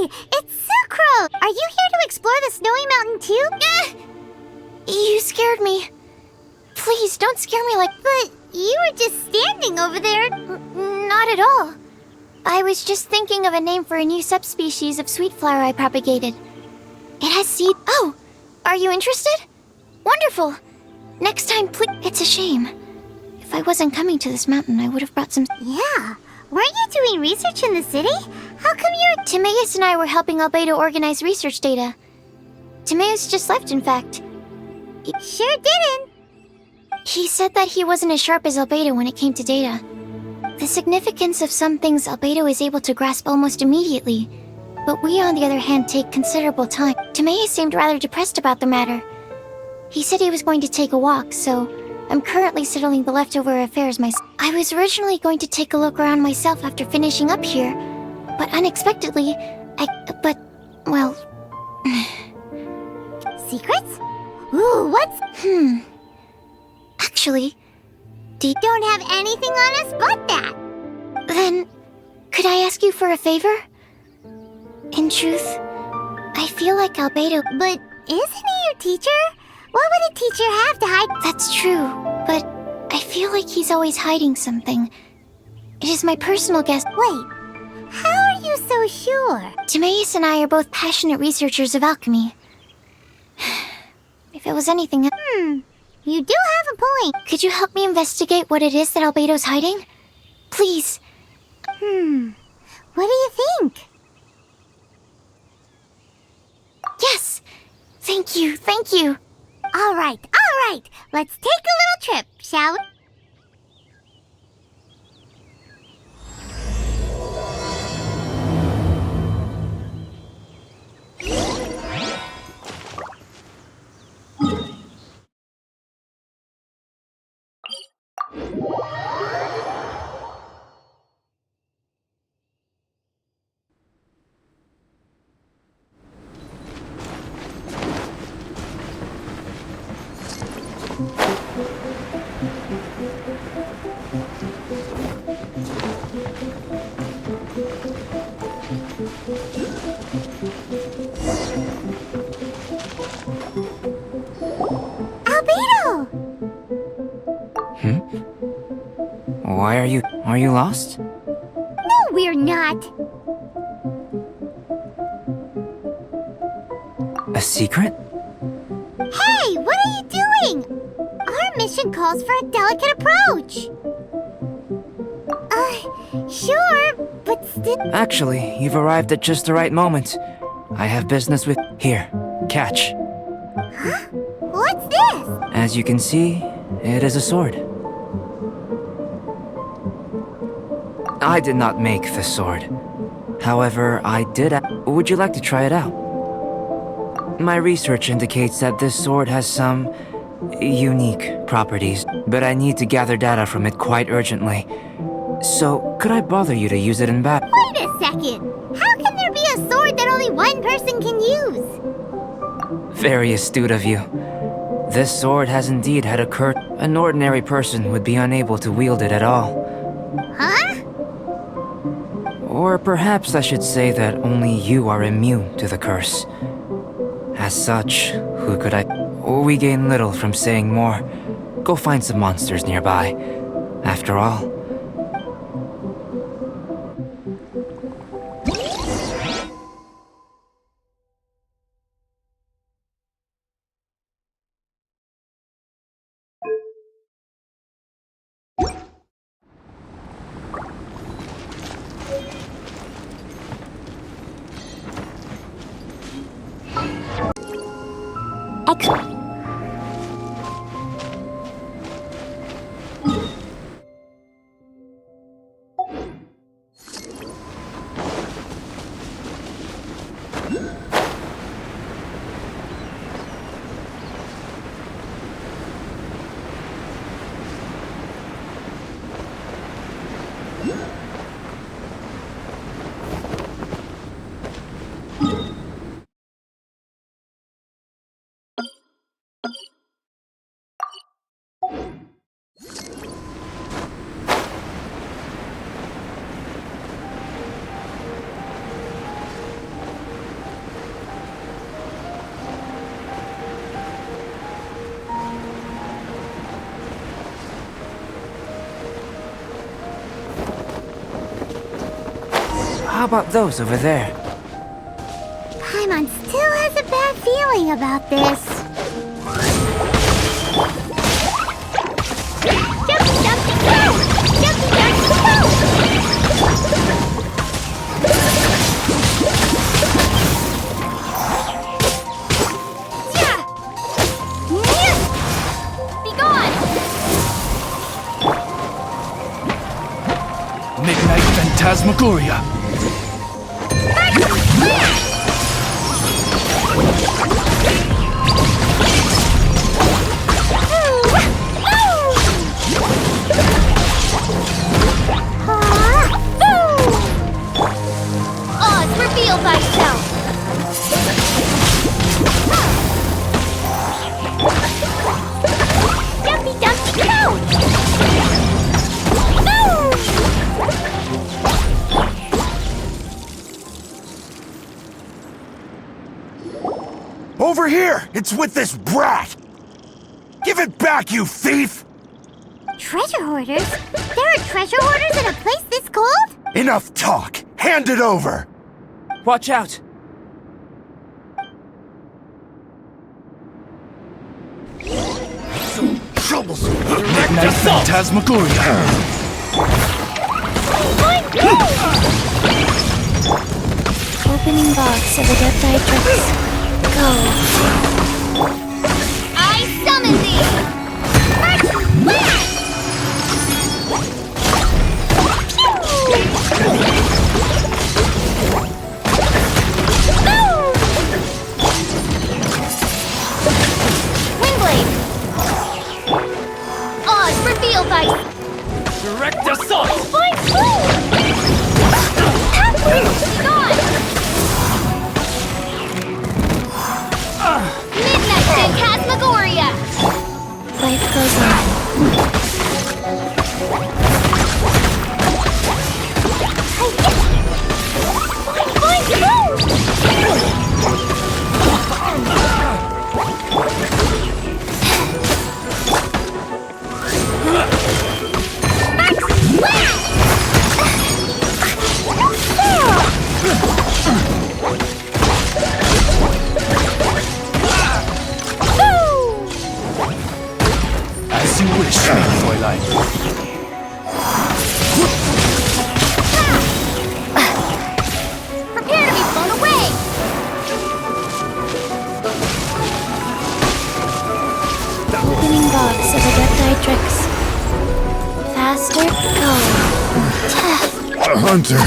It's Sucrose! Are you here to explore the snowy mountain too? You scared me. Please, don't scare me like... But you were just standing over there. Not at all. I was just thinking of a name for a new subspecies of sweet flower I propagated. It has seed... Oh! Are you interested? Wonderful! Next time, please... It's a shame. If I wasn't coming to this mountain, I would have brought some... Yeah. Weren't you doing research in the city? How come you're... Timaeus and I were helping Albedo organize research data. Timaeus just left, in fact. Sure didn't. He said that he wasn't as sharp as Albedo when it came to data. The significance of some things Albedo is able to grasp almost immediately. But we, on the other hand, take considerable time. Timaeus seemed rather depressed about the matter. He said he was going to take a walk, so I'm currently settling the leftover affairs myself. I was originally going to take a look around myself after finishing up here, but unexpectedly, well... Secrets? Ooh, what's... Actually, don't have anything on us but that. Then, could I ask you for a favor? In truth, I feel like Albedo... But isn't he your teacher? What would a teacher have to hide? That's true, but I feel like he's always hiding something. It is my personal guess. Wait, how are you so sure? Timaeus and I are both passionate researchers of alchemy. If it was anything... You do have a point. Could you help me investigate what it is that Albedo's hiding? Please. What do you think? Yes! Thank you, thank you. All right. Let's take a little trip, shall we? Albedo! Why are you lost? No, we're not. A secret? Hey, what are you doing? Our mission calls for a delicate approach. Sure, but still... Actually, you've arrived at just the right moment. I have business with... Here, catch. Huh? What's this? As you can see, it is a sword. I did not make the sword. However, I did... Would you like to try it out? My research indicates that this sword has some... unique properties, but I need to gather data from it quite urgently. So, could I bother you to use it in battle? Wait a second! How can there be a sword that only one person can use? Very astute of you. This sword has indeed had a curse. An ordinary person would be unable to wield it at all. Huh? Or perhaps I should say that only you are immune to the curse. As such, who could I... We gain little from saying more. Go find some monsters nearby. After all... How about those over there? Paimon still has a bad feeling about this. Jumpy, jumpy, go! Jumpy, jumpy, go! Yeah! Yeah! Be gone! Midnight Phantasmagoria. Oz, reveal thyself! Dumpy, dumpy, go! Over here! It's with this brat! Give it back, you thief! Treasure hoarders? There are treasure hoarders in a place this cold? Enough talk! Hand it over! Watch out! Troublesome! Midnight Phantasmagoria! Opening box of Adepti Tricks. Go. I summon thee! Windblade! Oz, reveal thyself! Direct assault! Gone! Midnight Phantasmagoria! Life goes on. As you wish, Fräulein. Prepare to be blown away! Opening box of Adepti Tricks. Faster, go. A hunter.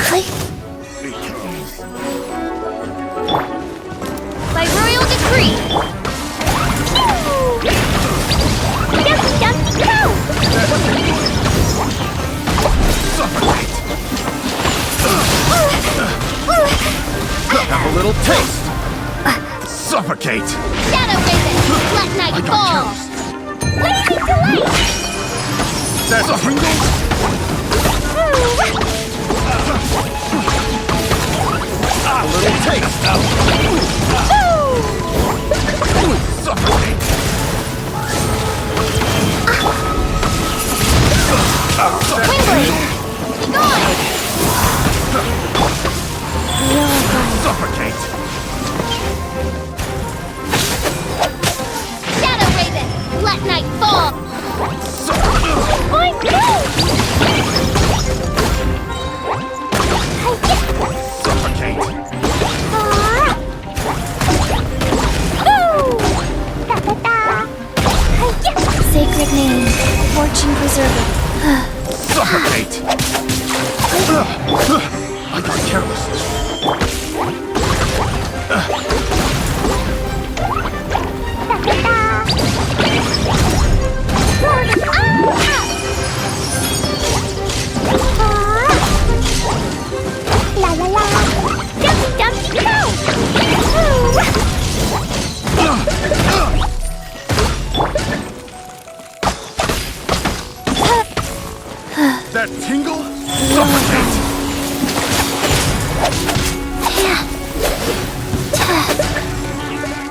By royal decree! Dumpy, dumpy, go! Suffocate! Have a little taste! Suffocate! Shadow Raven! Let night I got fall! Blazing delight! That's a single! A little taste! Suffocate! Windblade! Be gone! Suffocate! Shadow Raven! Let night fall! Suffocate! Sacred name. Fortune preserver. Suffocate! I got careless. La la la! Dumpy, dumpy, go! That tingle? Suffocate!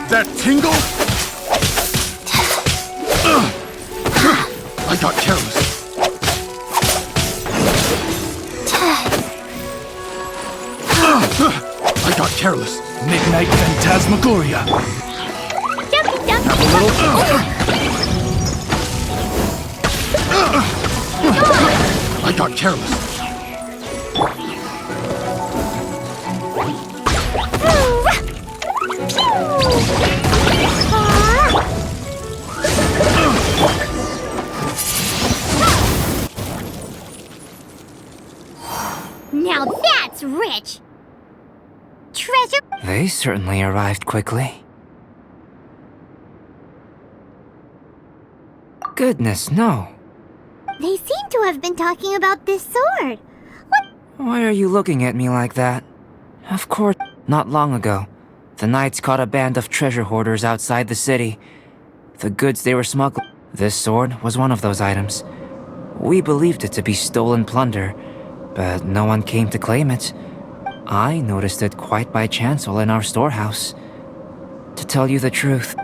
That tingle? I got careless. careless. Midnight phantasmagoria. Jumpy, jumpy, Have a little. I got careless. Now that's rich! Treasure? They certainly arrived quickly. Goodness, no. They seem to have been talking about this sword. Why are you looking at me like that? Of course, not long ago, the knights caught a band of treasure hoarders outside the city. The goods they were smuggling. This sword was one of those items. We believed it to be stolen plunder, but no one came to claim it. I noticed it quite by chance while in our storehouse. To tell you the truth.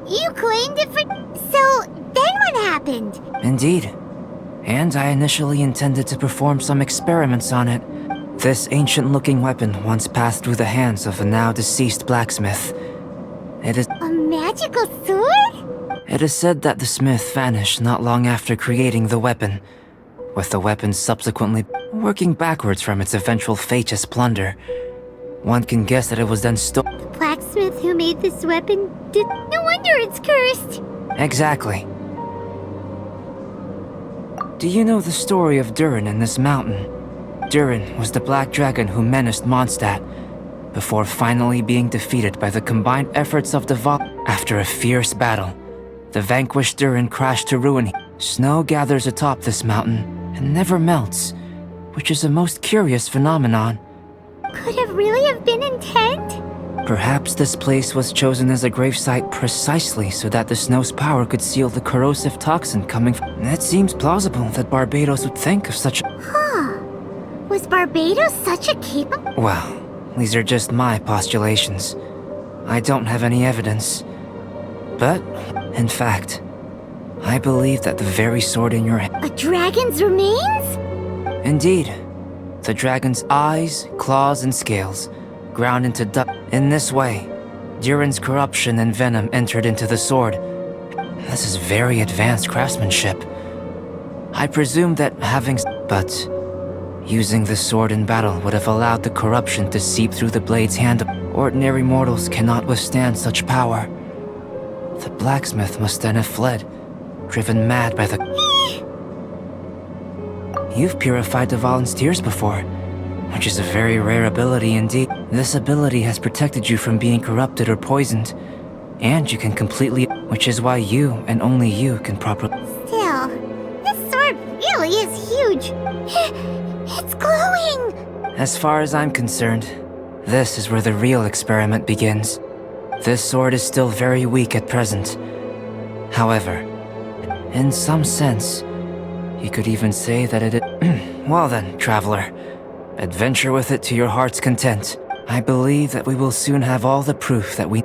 You claimed it for... So, then what happened? Indeed. And I initially intended to perform some experiments on it. This ancient-looking weapon once passed through the hands of a now-deceased blacksmith. It is... A magical sword? It is said that the smith vanished not long after creating the weapon, with the weapon subsequently working backwards from its eventual fate as plunder. One can guess that it was then stolen. The blacksmith who made this weapon did... No wonder it's cursed! Exactly. Do you know the story of Durin in this mountain? Durin was the black dragon who menaced Mondstadt, before finally being defeated by the combined efforts of the After a fierce battle, the vanquished Durin crashed to ruin. Snow gathers atop this mountain and never melts, which is a most curious phenomenon. Could it really have been intent? Perhaps this place was chosen as a gravesite precisely so that the snow's power could seal the corrosive toxin coming from... It seems plausible that Barbados would think of such... Huh. Was Barbados such a capable... Well, these are just my postulations. I don't have any evidence. But, in fact, I believe that the very sword in your hand... A dragon's remains? Indeed. The dragon's eyes, claws, and scales ground into dust. In this way, Durin's corruption and venom entered into the sword. This is very advanced craftsmanship. I presume that having... But using the sword in battle would have allowed the corruption to seep through the blade's hand. Ordinary mortals cannot withstand such power. The blacksmith must then have fled, driven mad by the... You've purified the volunteers before, which is a very rare ability indeed. This ability has protected you from being corrupted or poisoned, and you can completely... Which is why you, and only you, can properly... Still, this sword really is huge. It's glowing! As far as I'm concerned, this is where the real experiment begins. This sword is still very weak at present. However, in some sense, you could even say that it... Well then, traveler, adventure with it to your heart's content. I believe that we will soon have all the proof that we...